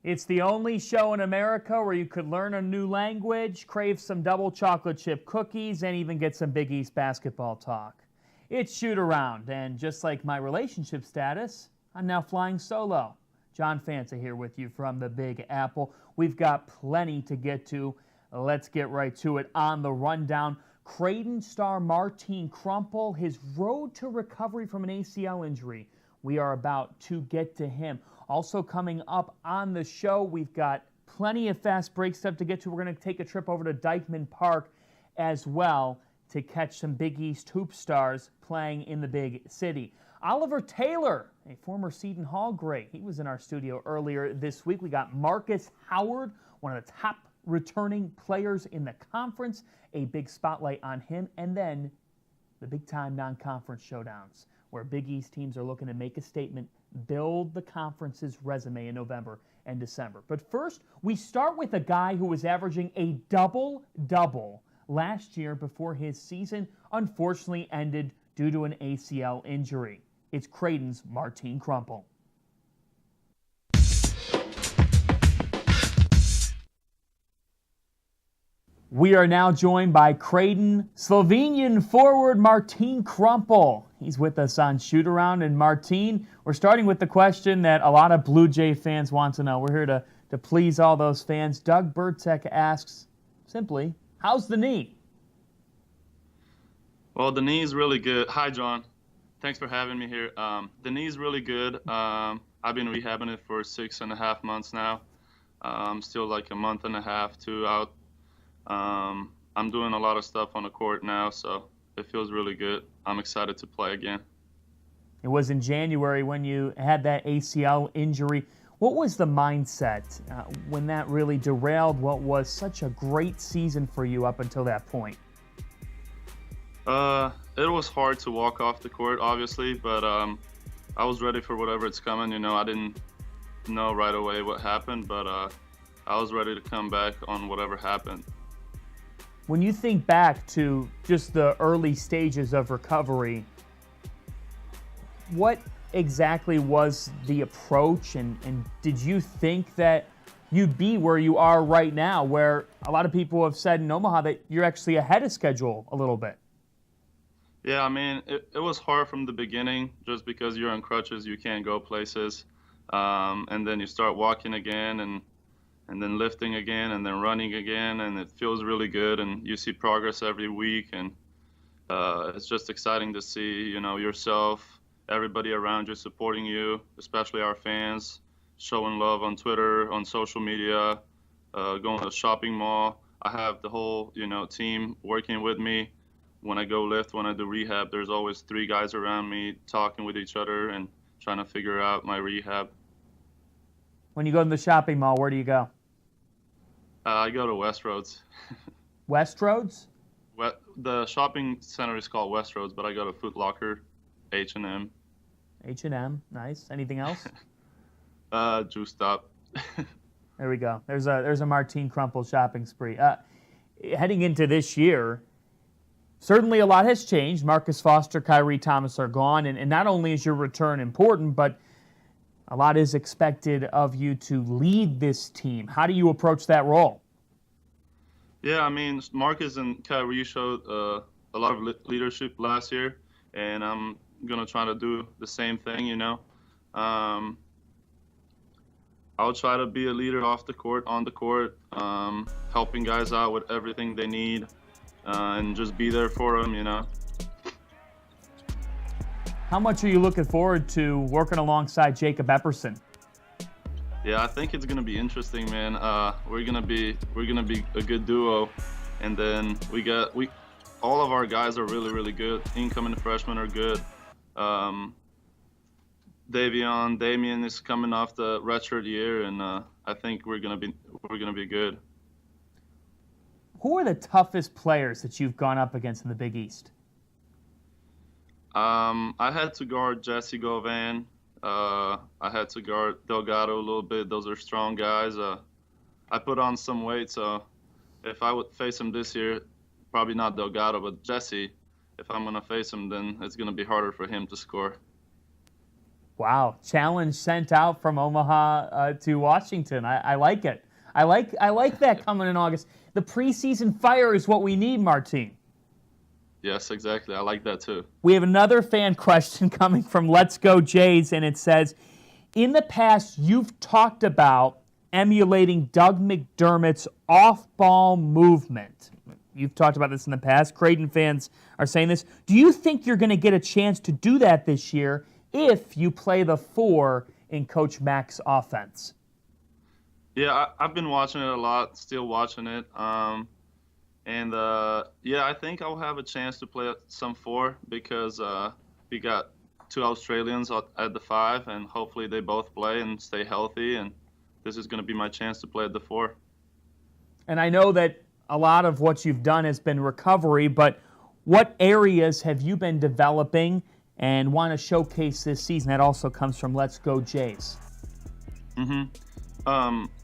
It's the only show in America where you could learn a new language, crave some double chocolate chip cookies, and even get some Big East basketball talk. It's Shootaround, and just like my relationship status, I'm now flying solo. John Fanta here with you from the Big Apple. We've got plenty to get to. Let's get right to it. On the rundown, Creighton star Martin Krampelj, his road to recovery from an ACL injury. We are about to get to him. Also coming up on the show, we've got plenty of fast break stuff to get to. We're going to take a trip over to Dyckman Park as well to catch some Big East hoop stars playing in the big city. Oliver Taylor, a former Seton Hall great, he was in our studio earlier this week. We got Marcus Howard, one of the top returning players in the conference, a big spotlight on him, and then the big-time non-conference showdowns, where Big East teams are looking to make a statement, build the conference's resume in November and December. But first, we start with a guy who was averaging a double-double last year before his season unfortunately ended due to an ACL injury. It's Creighton's Martin Krampelj. We are now joined by Creighton Slovenian forward Martin Krampelj. He's with us on Shootaround. And Martin, we're starting with the question that a lot of Blue Jay fans want to know. We're here to please all those fans. Doug Burtek asks, simply, how's the knee? Well, the knee is really good. Hi, John. Thanks for having me here. The knee is really good. I've been rehabbing it for 6.5 months now. I'm still like a month and a half, 2 out. I'm doing a lot of stuff on the court now, so it feels really good. I'm excited to play again. It was in January when you had that ACL injury. What was the mindset when that really derailed what was such a great season for you up until that point? It was hard to walk off the court, obviously, but I was ready for whatever it's coming. You know, I didn't know right away what happened, but I was ready to come back on whatever happened. When you think back to just the early stages of recovery, what exactly was the approach, and did you think that you'd be where you are right now, where a lot of people have said in Omaha that you're actually ahead of schedule a little bit? Yeah, I mean, it was hard from the beginning just because you're on crutches, you can't go places. And then you start walking again and then lifting again and then running again, and it feels really good, and you see progress every week, and it's just exciting to see, you know, yourself, everybody around you supporting you, especially our fans, showing love on Twitter, on social media, going to the shopping mall. I have the whole, you know, team working with me. When I go lift, when I do rehab, there's always 3 guys around me talking with each other and trying to figure out my rehab. When you go to the shopping mall, where do you go? I go to Westroads. Westroads? The shopping center is called Westroads, but I go to Foot Locker, H&M. H&M, nice. Anything else? Juice Stop. There we go. There's a Martin Krampelj shopping spree. Heading into this year, certainly a lot has changed. Marcus Foster, Kyrie Thomas are gone, and not only is your return important, but a lot is expected of you to lead this team. How do you approach that role? Yeah, I mean, Marcus and Kyrie showed a lot of leadership last year, and I'm going to try to do the same thing, you know. I'll try to be a leader off the court, on the court, helping guys out with everything they need, and just be there for them, you know. How much are you looking forward to working alongside Jacob Epperson? Yeah, I think it's gonna be interesting, man. We're gonna be a good duo, and then all of our guys are really good. Incoming freshmen are good. Damian is coming off the redshirt year, and I think we're gonna be good. Who are the toughest players that you've gone up against in the Big East? I had to guard Jesse Govan. I had to guard Delgado a little bit. Those are strong guys. I put on some weight, so if I would face him this year, probably not Delgado, but Jesse, if I'm going to face him, then it's going to be harder for him to score. Wow, challenge sent out from Omaha to Washington. I like it. I like that coming in August. The preseason fire is what we need, Martin. Yes, exactly. I like that too. We have another fan question coming from Let's Go Jays, and it says, in the past, you've talked about emulating Doug McDermott's off-ball movement. You've talked about this in the past. Creighton fans are saying this. Do you think you're going to get a chance to do that this year if you play the 4 in Coach Mack's offense? Yeah, I've been watching it a lot, still watching it. Yeah, I think I'll have a chance to play some 4 because we got 2 Australians at the 5, and hopefully they both play and stay healthy, and this is going to be my chance to play at the 4. And I know that a lot of what you've done has been recovery, but what areas have you been developing and want to showcase this season? That also comes from Let's Go Jays.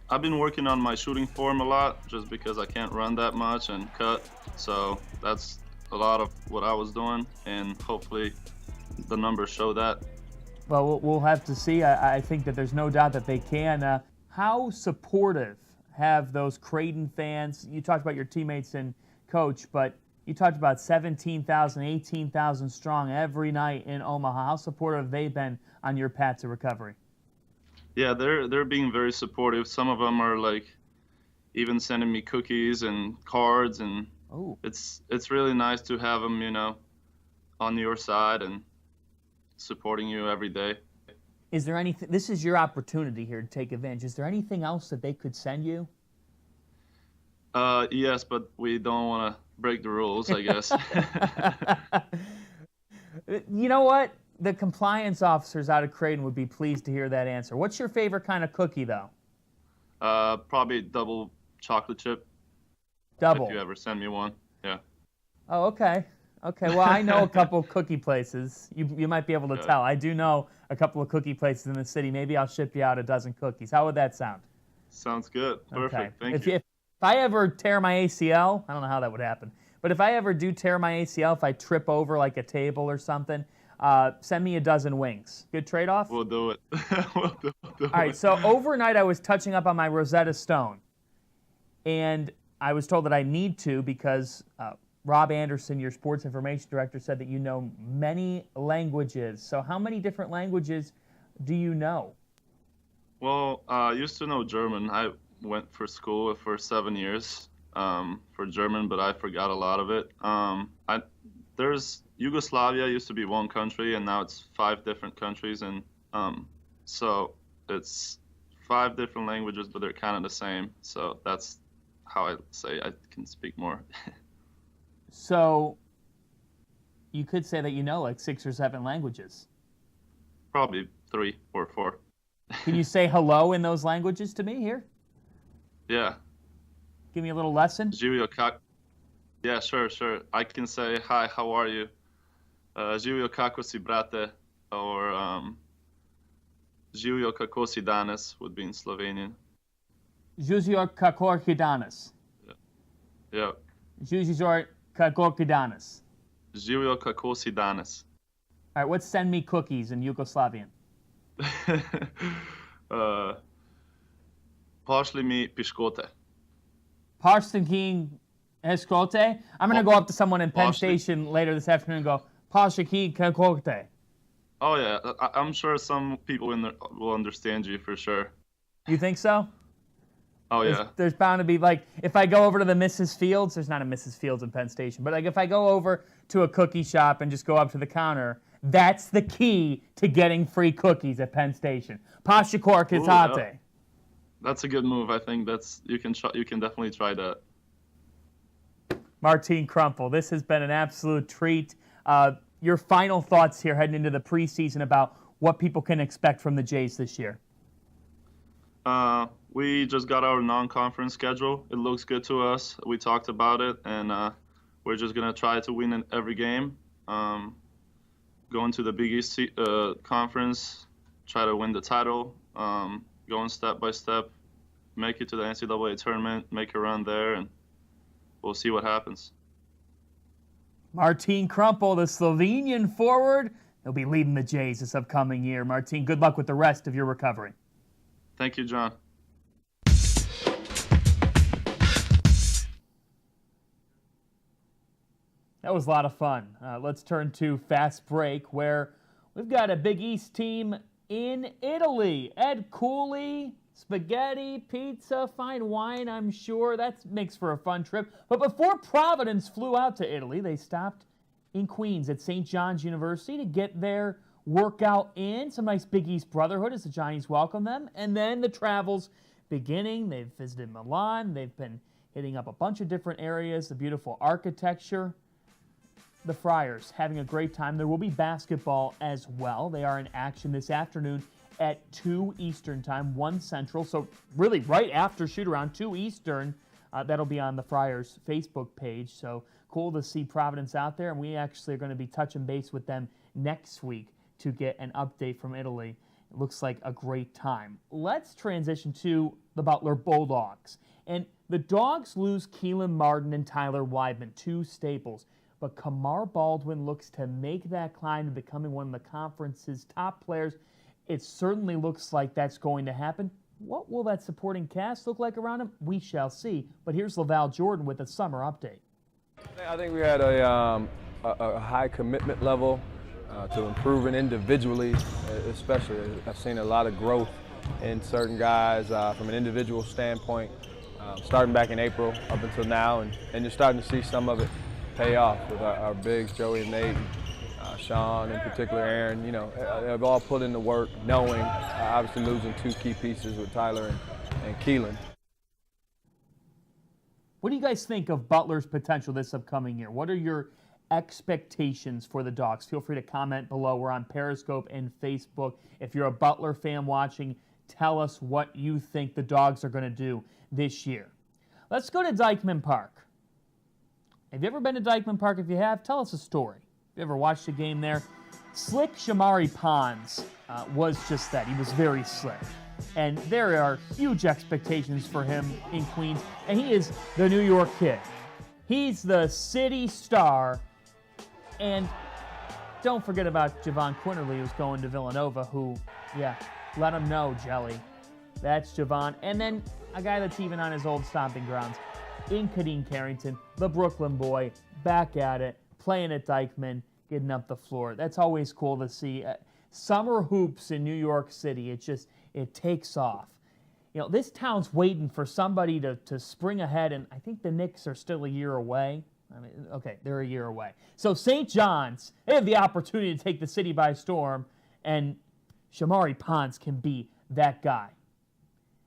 I've been working on my shooting form a lot just because I can't run that much and cut. So that's a lot of what I was doing, and hopefully the numbers show that. Well, we'll have to see. I think that there's no doubt that they can. How supportive have those Creighton fans? You talked about your teammates and coach, but you talked about 17,000, 18,000 strong every night in Omaha. How supportive have they been on your path to recovery? Yeah, they're being very supportive. Some of them are like even sending me cookies and cards, and it's really nice to have them, on your side and supporting you every day. Is there anything? This is your opportunity here to take advantage. Is there anything else that they could send you? Yes, but we don't want to break the rules, I guess. You know what? The compliance officers out of Creighton would be pleased to hear that answer. What's your favorite kind of cookie, though? Probably double chocolate chip. Double. If you ever send me one, yeah. Oh, okay. Okay, well, I know a couple cookie places. You might be able to tell. I do know a couple of cookie places in the city. Maybe I'll ship you out a dozen cookies. How would that sound? Sounds good. Perfect. Okay. Thank you. If I ever tear my ACL, I don't know how that would happen, but if I ever do tear my ACL, if I trip over like a table or something, send me a dozen wings. Good trade-off? We'll do it. We'll do it. All right, so overnight I was touching up on my Rosetta Stone, and I was told that I need to because Rob Anderson, your sports information director, said that you know many languages. So how many different languages do you know? Well, I used to know German. I went for school for 7 years for German, but I forgot a lot of it. There's Yugoslavia used to be one country, and now it's 5 different countries, and so it's 5 different languages, but they're kind of the same. So that's how I say I can speak more. So you could say that you know like 6 or 7 languages. Probably 3 or 4. Can you say hello in those languages to me here? Yeah. Give me a little lesson. Yeah, sure. I can say, hi, how are you? Živio kako si, brate? Or Živio kako si danas would be in Slovenian. Živio kako si danas. Yeah. Živio kako si danas. Živio kako si danas. All right, what's send me cookies in Yugoslavian? Pošli mi piškote. Parstakin Escote. I'm going to go up to someone in Penn Station later this afternoon and go, Parstakin Kakote. Oh, yeah. I'm sure some people will understand you for sure. You think so? Oh, yeah. There's bound to be, like, if I go over to the Mrs. Fields, there's not a Mrs. Fields in Penn Station, but like if I go over to a cookie shop and just go up to the counter, that's the key to getting free cookies at Penn Station. Pashikor Kitate. Yeah. That's a good move. I think you can definitely try that. Martin Krampelj, this has been an absolute treat. Your final thoughts here heading into the preseason about what people can expect from the Jays this year. We just got our non-conference schedule. It looks good to us. We talked about it, and we're just going to try to win in every game. Going to the Big East conference, try to win the title, going step by step, make it to the NCAA tournament, make a run there, and we'll see what happens. Martin Krampelj, the Slovenian forward, He'll be leading the Jays this upcoming year. Martin, good luck with the rest of your recovery. Thank you, John. That was a lot of fun. Let's turn to Fastbreak, where we've got a Big East team in Italy. Ed Cooley, spaghetti, pizza, fine wine, I'm sure. That makes for a fun trip. But before Providence flew out to Italy, they stopped in Queens at St. John's University to get their workout in. Some nice Big East brotherhood as the Johnnies welcome them. And then the travel's beginning. They've visited Milan. They've been hitting up a bunch of different areas, the beautiful architecture. The Friars having a great time. There will be basketball as well. They are in action this afternoon at 2 Eastern time, 1 Central. So really right after Shootaround, 2 Eastern. That'll be on the Friars Facebook page. So cool to see Providence out there. And we actually are going to be touching base with them next week to get an update from Italy. It looks like a great time. Let's transition to the Butler Bulldogs. And the Dogs lose Keelan Martin and Tyler Weidman, 2 staples. But Kamar Baldwin looks to make that climb to becoming one of the conference's top players. It certainly looks like that's going to happen. What will that supporting cast look like around him? We shall see. But here's Laval Jordan with a summer update. I think we had a high commitment level to improving individually, especially. I've seen a lot of growth in certain guys from an individual standpoint, starting back in April up until now, and you're starting to see some of it pay off with our bigs, Joey and Nate, Sean in particular, Aaron. You know, they've all put in the work, knowing obviously losing 2 key pieces with Tyler and Keelan. What do you guys think of Butler's potential this upcoming year? What are your expectations for the Dogs? Feel free to comment below. We're on Periscope and Facebook. If you're a Butler fan watching, tell us what you think the Dogs are going to do this year. Let's go to Dyckman Park. Have you ever been to Dyckman Park? If you have, tell us a story. If you ever watched a game there, Slick Shamari Pons was just that. He was very slick. And there are huge expectations for him in Queens. And he is the New York kid. He's the city star. And don't forget about Javon Quinterly, who's going to Villanova, who, yeah, let him know, Jelly. That's Javon. And then a guy that's even on his old stomping grounds, in Kadeem Carrington, the Brooklyn boy, back at it, playing at Dyckman, getting up the floor. That's always cool to see. Summer hoops in New York City, it takes off. You know, this town's waiting for somebody to spring ahead, and I think the Knicks are still a year away. I mean, okay, they're a year away. So St. John's, they have the opportunity to take the city by storm, and Shamari Pons can be that guy.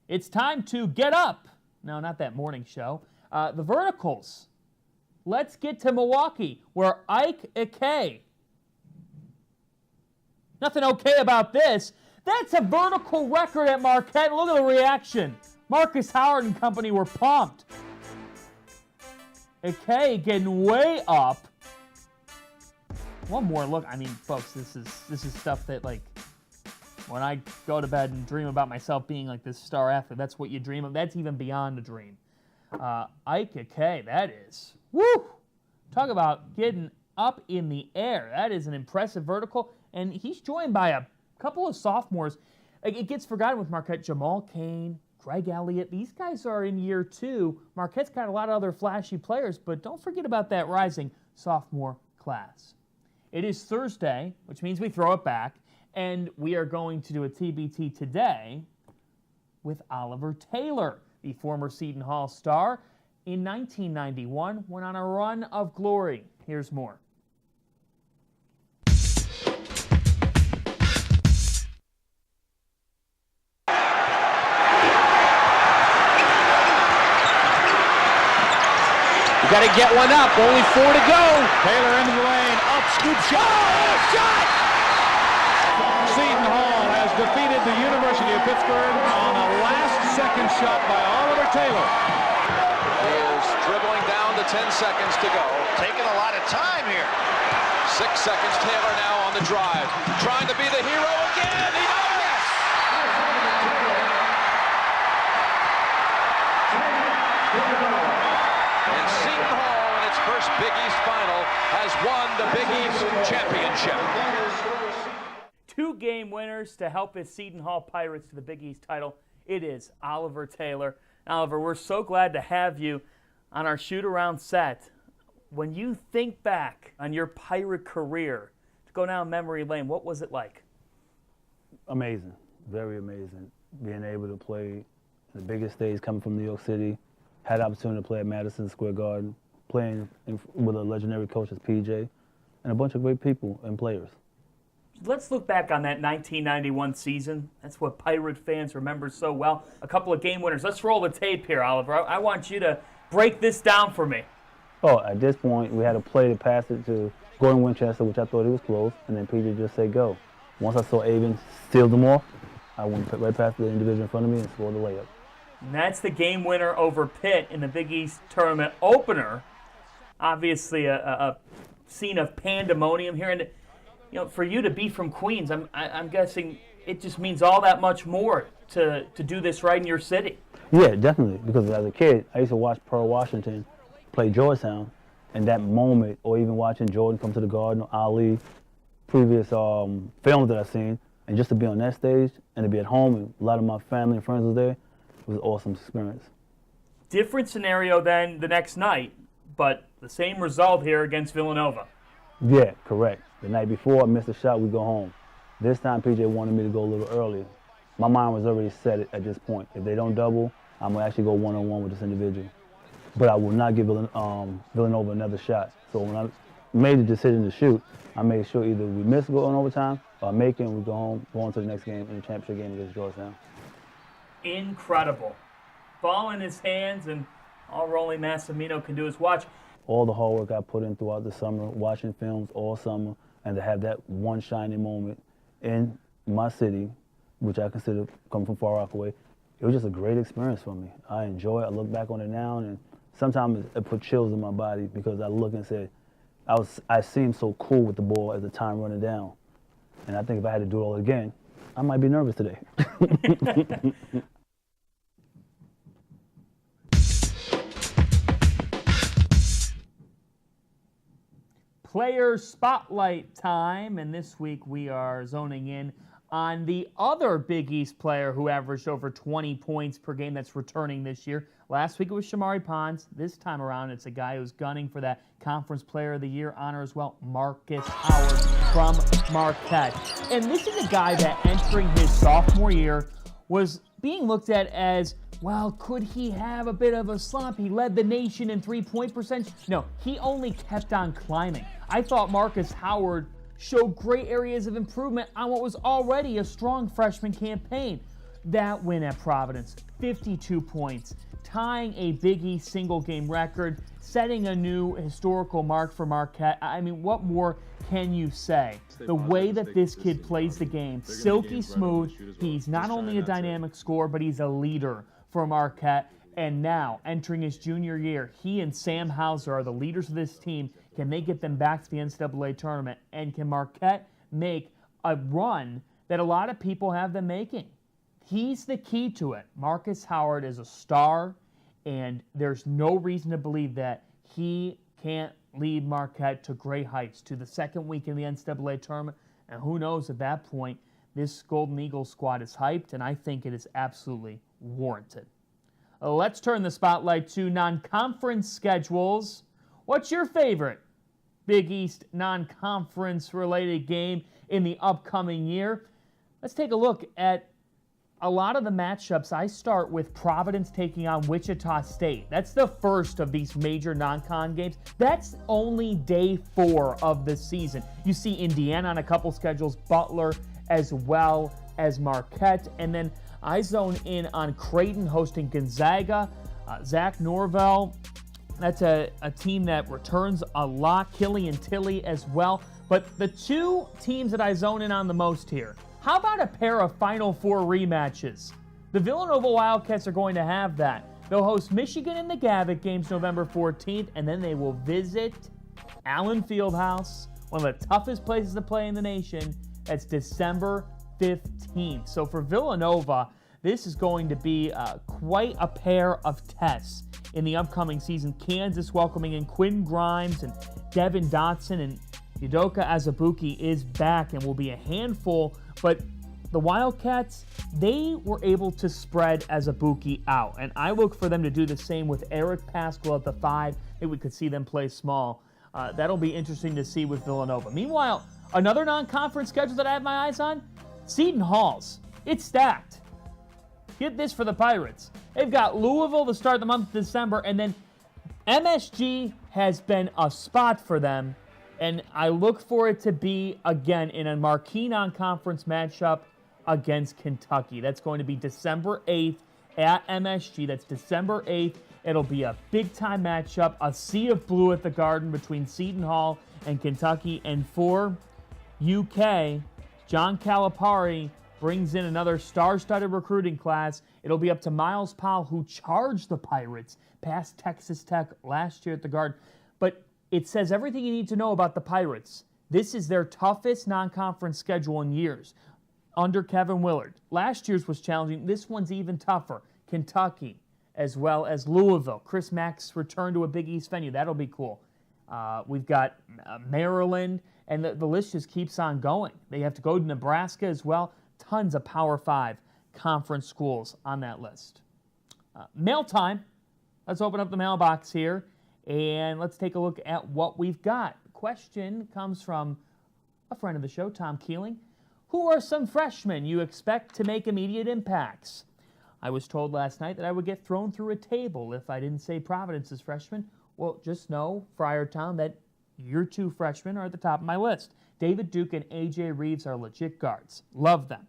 It's time to get up. No, not that morning show. The Verticals. Let's get to Milwaukee, where Ike Ike. Nothing okay about this. That's a vertical record at Marquette. Look at the reaction. Marcus Howard and company were pumped. Ike getting way up. One more look. I mean, folks, this is stuff that, like, when I go to bed and dream about myself being like this star athlete, that's what you dream of. That's even beyond a dream. Ike Ike, that is. Woo! Talk about getting up in the air. That is an impressive vertical. And he's joined by a couple of sophomores. Like, it gets forgotten with Marquette. Jamal Cain, Greg Elliott. These guys are in year 2. Marquette's got a lot of other flashy players, but don't forget about that rising sophomore class. It is Thursday, which means we throw it back, and we are going to do a TBT today with Oliver Taylor, the former Seton Hall star. In 1991, went on a run of glory. Here's more. Got to get one up. Only 4 to go. Taylor into the lane. Up, scoop shot. Oh, shot! Seton Hall has defeated the University of Pittsburgh on a last-second shot by Oliver Taylor. He is dribbling down to 10 seconds to go. Taking a lot of time here. 6 seconds. Taylor now on the drive. Trying to be the hero again. He does. Seton Hall, in its first Big East final, has won the Big East championship. game winners to help his Seton Hall Pirates to the Big East title. It is Oliver Taylor. Oliver, we're so glad to have you on our shoot-around set. When you think back on your Pirate career, to go down memory lane, what was it like? Amazing, very amazing. Being able to play the biggest stage coming from New York City, had the opportunity to play at Madison Square Garden, playing with a legendary coach as PJ, and a bunch of great people and players. Let's look back on that 1991 season. That's what Pirate fans remember so well. A couple of game winners. Let's roll the tape here, Oliver. I want you to break this down for me. Oh, at this point, we had a play to pass it to Gordon Winchester, which I thought he was close, and then PJ just said go. Once I saw Avon steal them off, I went right past the individual in front of me and scored the layup. And that's the game winner over Pitt in the Big East tournament opener. Obviously, a scene of pandemonium here, and for you to be from Queens, I'm guessing it just means all that much more to do this right in your city. Yeah, definitely. Because as a kid, I used to watch Pearl Washington play Georgetown, and that moment, or even watching Jordan come to the Garden, Ali, previous films that I've seen, and just to be on that stage and to be at home, and a lot of my family and friends was there, it was an awesome experience. Different scenario than the next night, but the same result here against Villanova. Yeah, correct. The night before, I missed a shot, we go home. This time, PJ wanted me to go a little earlier. My mind was already set at this point. If they don't double, I'm going to actually go one-on-one with this individual. But I will not give Villanova another shot. So when I made the decision to shoot, I made sure either we miss going overtime or I make it and we go home, go on to the next game in the championship game against Georgetown. Incredible. Ball in his hands, and all Rolly Massimino can do is watch. All the hard work I put in throughout the summer, watching films all summer, and to have that one shining moment in my city, which I consider coming from Far Rockaway, it was just a great experience for me. I enjoy it. I look back on it now, and sometimes it put chills in my body because I look and say, I seemed so cool with the ball as the time running down. And I think if I had to do it all again, I might be nervous today. Player spotlight time, and this week we are zoning in on the other Big East player who averaged over 20 points per game that's returning this year. Last week it was Shamari Pons. This time around it's a guy who's gunning for that Conference Player of the Year honor as well, Marcus Howard from Marquette. And this is a guy that entering his sophomore year was being looked at as, well, could he have a bit of a slump? He led the nation in three-point percentage. No, he only kept on climbing. I thought Marcus Howard showed great areas of improvement on what was already a strong freshman campaign. That win at Providence, 52 points, tying a Big East single-game record, setting a new historical mark for Marquette. I mean, what more can you say? The way that this kid plays the game, silky smooth. He's not only a dynamic scorer, but he's a leader for Marquette. And now, entering his junior year, he and Sam Hauser are the leaders of this team. Can they get them back to the NCAA tournament? And can Marquette make a run that a lot of people have them making? He's the key to it. Marcus Howard is a star, and there's no reason to believe that he can't lead Marquette to great heights, to the second week in the NCAA tournament. And who knows, at that point, this Golden Eagles squad is hyped, and I think it is absolutely warranted. Let's turn the spotlight to non-conference schedules. What's your favorite Big East non-conference related game in the upcoming year? Let's take a look at a lot of the matchups. I start with Providence taking on Wichita State. That's the first of these major non-con games. That's only day 4 of the season. You see Indiana on a couple schedules, Butler as well as Marquette, and then I zone in on Creighton hosting Gonzaga. Zach Norvell, that's a team that returns a lot. Killian Tilly as well. But the two teams that I zone in on the most here, how about a pair of Final Four rematches? The Villanova Wildcats are going to have that. They'll host Michigan in the Gavitt games November 14th, and then they will visit Allen Fieldhouse, one of the toughest places to play in the nation. That's December 15th. So for Villanova, this is going to be quite a pair of tests in the upcoming season. Kansas welcoming in Quinn Grimes and Devin Dotson, and Udoka Azubuike is back and will be a handful But the Wildcats, they were able to spread Azubuike out. And I look for them to do the same with Eric Pascal at the 5. Maybe we could see them play small. That'll be interesting to see with Villanova. Meanwhile, another non-conference schedule that I have my eyes on, Seton Hall's. It's stacked. Get this for the Pirates. They've got Louisville to start the month of December, and then MSG has been a spot for them, and I look for it to be, again, in a marquee non-conference matchup against Kentucky. That's going to be December 8th at MSG. That's December 8th. It'll be a big-time matchup, a sea of blue at the Garden between Seton Hall and Kentucky. And for UK, John Calipari brings in another star-studded recruiting class. It'll be up to Miles Powell, who charged the Pirates past Texas Tech last year at the Garden. But it says everything you need to know about the Pirates. This is their toughest non-conference schedule in years under Kevin Willard. Last year's was challenging. This one's even tougher. Kentucky, as well as Louisville. Chris Mack's return to a Big East venue. That'll be cool. We've got Maryland, and the list just keeps on going. They have to go to Nebraska as well. Tons of Power 5 conference schools on that list. Mail time. Let's open up the mailbox here, and let's take a look at what we've got. The question comes from a friend of the show, Tom Keeling. Who are some freshmen you expect to make immediate impacts? I was told last night that I would get thrown through a table if I didn't say Providence's freshmen. Well, just know, Friartown, that your 2 freshmen are at the top of my list. David Duke and A.J. Reeves are legit guards. Love them.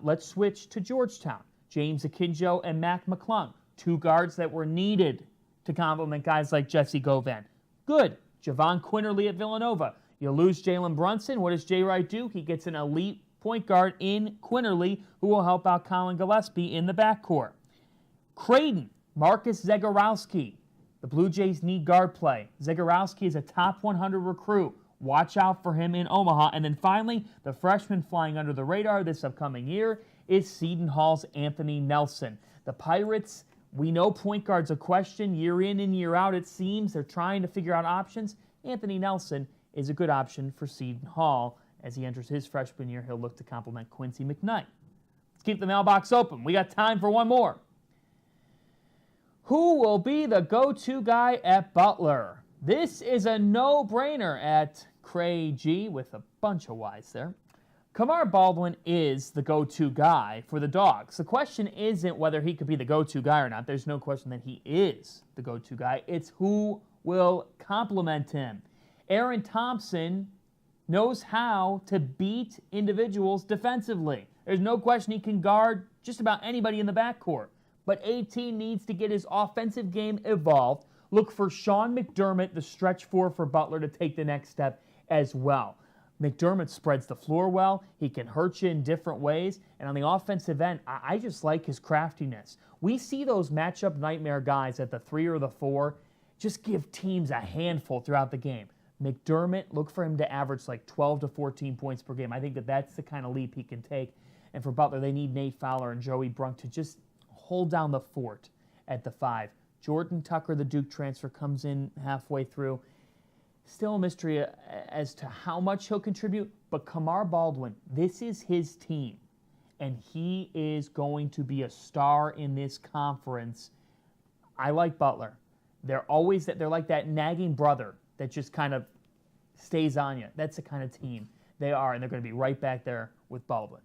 Let's switch to Georgetown. James Akinjo and Mac McClung, 2 guards that were needed to complement guys like Jesse Govan. Good. Javon Quinterly at Villanova. You lose Jalen Brunson. What does Jay Wright do? He gets an elite point guard in Quinterly, who will help out Colin Gillespie in the backcourt. Creighton, Marcus Zagorowski. The Blue Jays need guard play. Zagorowski is a top 100 recruit. Watch out for him in Omaha. And then finally, the freshman flying under the radar this upcoming year is Seton Hall's Anthony Nelson. The Pirates, we know point guard's a question. Year in and year out, it seems. They're trying to figure out options. Anthony Nelson is a good option for Seton Hall. As he enters his freshman year, he'll look to complement Quincy McKnight. Let's keep the mailbox open. We got time for one more. Who will be the go-to guy at Butler? This is a no-brainer at Cray G with a bunch of Y's there. Kamar Baldwin is the go-to guy for the Dogs. The question isn't whether he could be the go-to guy or not. There's no question that he is the go-to guy. It's who will complement him. Aaron Thompson knows how to beat individuals defensively. There's no question he can guard just about anybody in the backcourt. But AT needs to get his offensive game evolved. Look for Sean McDermott, the stretch 4 for Butler, to take the next step as well. McDermott spreads the floor well. He can hurt you in different ways. And on the offensive end, I just like his craftiness. We see those matchup nightmare guys at the 3 or the 4 just give teams a handful throughout the game. McDermott, look for him to average like 12 to 14 points per game. I think that's the kind of leap he can take. And for Butler, they need Nate Fowler and Joey Brunk to just hold down the fort at the 5. Jordan Tucker, the Duke transfer, comes in halfway through. Still a mystery as to how much he'll contribute, but Kamar Baldwin, this is his team, and he is going to be a star in this conference. I like Butler. They're like that nagging brother that just kind of stays on you. That's the kind of team they are, and they're going to be right back there with Baldwin.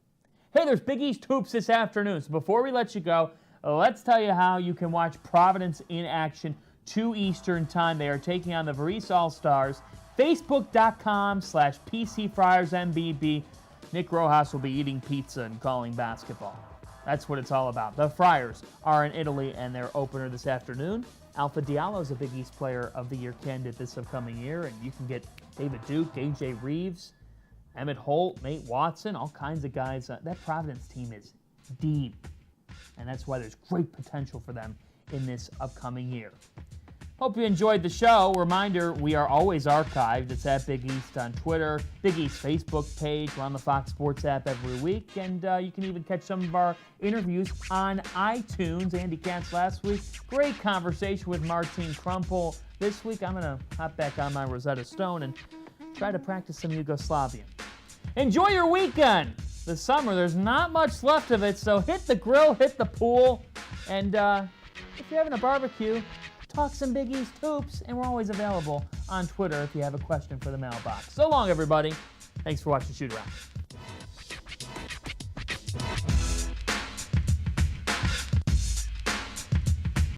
Hey, there's Big East Hoops this afternoon, so before we let you go, let's tell you how you can watch Providence in action 2 Eastern time. They are taking on the Varice All-Stars. Facebook.com/PCFriersMBB. Nick Rojas will be eating pizza and calling basketball. That's what it's all about. The Friars are in Italy, and their opener this afternoon. Alpha Diallo is a Big East Player of the Year candidate this upcoming year, and you can get David Duke, A.J. Reeves, Emmett Holt, Nate Watson, all kinds of guys. That Providence team is deep, and that's why there's great potential for them in this upcoming year. Hope you enjoyed the show. Reminder, we are always archived. It's at Big East on Twitter, Big East Facebook page. We're on the Fox Sports app every week, and you can even catch some of our interviews on iTunes. Andy Katz last week, great conversation with Martin Krampelj. This week, I'm going to hop back on my Rosetta Stone and try to practice some Yugoslavian. Enjoy your weekend. the summer. There's not much left of it, so hit the grill, hit the pool, and if you're having a barbecue, talk some Big East hoops, and we're always available on Twitter if you have a question for the mailbox. So long, everybody. Thanks for watching Shootaround.